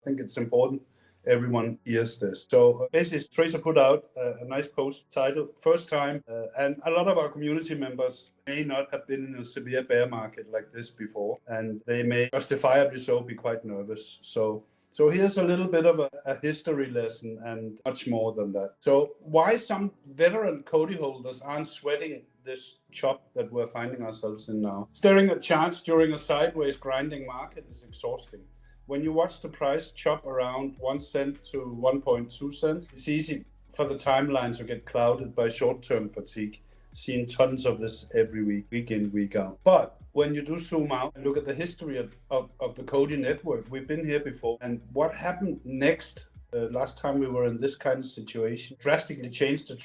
I think it's important everyone hears this. So basically, Tracer put out a nice post titled "First Time," and a lot of our community members may not have been in a severe bear market like this before, and they may justifiably so be quite nervous. So here's a little bit of a history lesson and much more than that. So why some veteran COTI holders aren't sweating this chop that we're finding ourselves in now. Staring at charts during a sideways grinding market is exhausting. When you watch the price chop around 1 cent to 1.2 cents, it's easy for the timeline to get clouded by short-term fatigue. Seeing tons of this every week, week in, week out. But when you do zoom out and look at the history of the COTI network, we've been here before. And what happened next, last time we were in this kind of situation, drastically changed the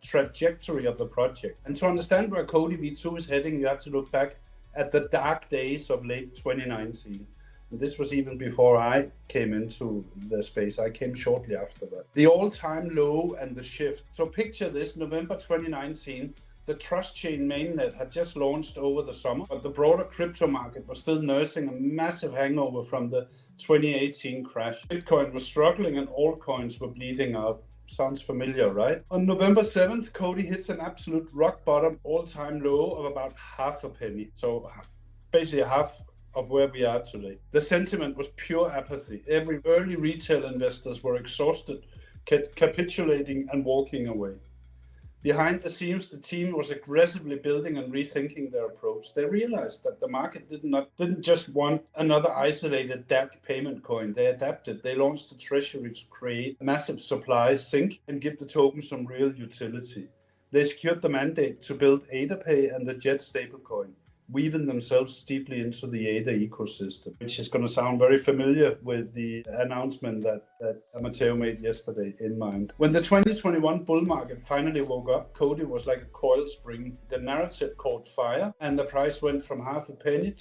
trajectory of the project. And to understand where COTI V2 is heading, you have to look back at the dark days of late 2019. And this was even before I came into the space. I came shortly after that. The all-time low and the shift. So picture this, November 2019, the trust chain mainnet had just launched over the summer, but the broader crypto market was still nursing a massive hangover from the 2018 crash. Bitcoin was struggling and altcoins were bleeding out. Sounds familiar, right? On November 7th, COTI hits an absolute rock bottom all-time low of about half a penny. So basically half of where we are today. The sentiment was pure apathy. Every early retail investors were exhausted, capitulating and walking away. Behind the scenes, the team was aggressively building and rethinking their approach. They realized that the market didn't just want another isolated DApp payment coin. They adapted. They launched the treasury to create a massive supply sink and give the token some real utility. They secured the mandate to build AdaPay and the Jet stablecoin, weaving themselves deeply into the ADA ecosystem, which is going to sound very familiar with the announcement that Matteo made yesterday in mind. When the 2021 bull market finally woke up, COTI was like a coil spring. The narrative caught fire, and the price went from half a penny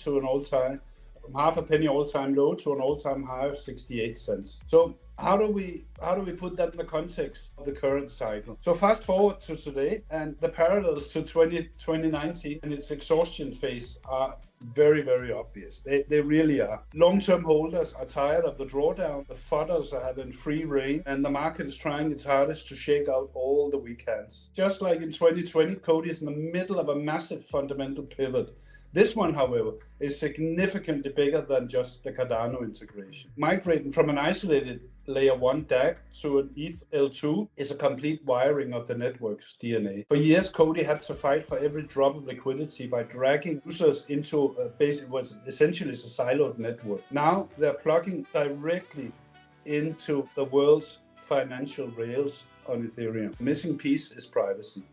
all-time low to an all-time high of 68 cents. So how do we put that in the context of the current cycle? So fast forward to today, and the parallels to 2019 and its exhaustion phase are very, very obvious. They really are. Long-term holders are tired of the drawdown, the fodders are having free reign, and the market is trying its hardest to shake out all the weak hands. Just like in 2020, COTI is in the middle of a massive fundamental pivot. This one, however, is significantly bigger than just the Cardano integration. Migrating from an isolated layer 1 DAG to an ETH L2 is a complete wiring of the network's DNA. For years, COTI had to fight for every drop of liquidity by dragging users into what essentially is a siloed network. Now they're plugging directly into the world's financial rails on Ethereum. The missing piece is privacy.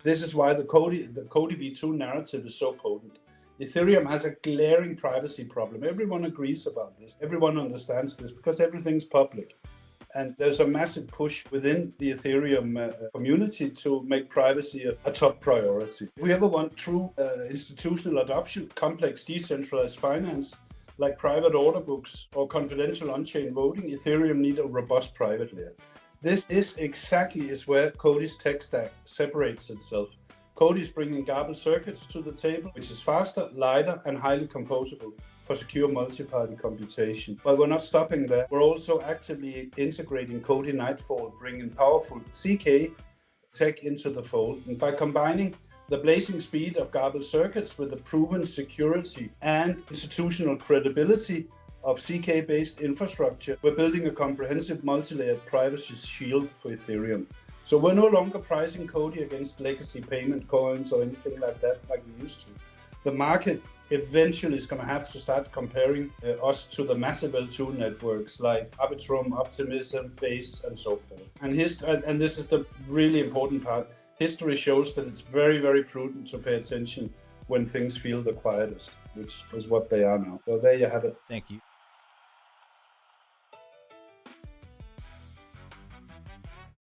This is why the COTI V2 narrative is so potent. Ethereum has a glaring privacy problem. Everyone agrees about this. Everyone understands this because everything's public. And there's a massive push within the Ethereum community to make privacy a top priority. If we ever want true institutional adoption, complex decentralized finance, like private order books or confidential on-chain voting, Ethereum needs a robust private layer. This is exactly where COTI's tech stack separates itself. COTI is bringing garbled circuits to the table, which is faster, lighter, and highly composable for secure multi-party computation. But we're not stopping there. We're also actively integrating COTI Nightfall, bringing powerful CK tech into the fold. And by combining the blazing speed of garbled circuits with the proven security and institutional credibility of CK-based infrastructure, we're building a comprehensive multi-layered privacy shield for Ethereum. So we're no longer pricing COTI against legacy payment coins or anything like that, like we used to. The market eventually is going to have to start comparing us to the massive L2 networks like Arbitrum, Optimism, Base, and so forth. And this is the really important part. History shows that it's very, very prudent to pay attention when things feel the quietest, which is what they are now. So there you have it. Thank you.